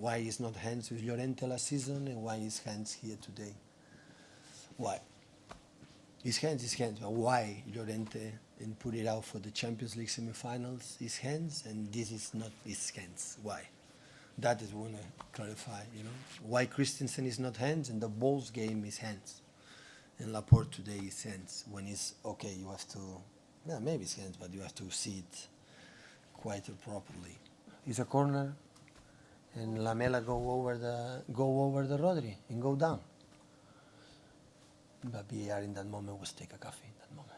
Why is not hands with Llorente last season and why is hands here today? Why? His hands, but why Llorente and put it out for the Champions League semi-finals? His hands, and this is not his hands. Why? That is what I want to clarify, you know. Why Christensen is not hands and the Bulls game is hands. And Laporte today is hands. When it's okay, you have to, yeah, maybe it's hands, but you have to see it quite properly. It's a corner, and Lamela go over the Rodri and go down. But VAR in that moment was take a coffee in that moment.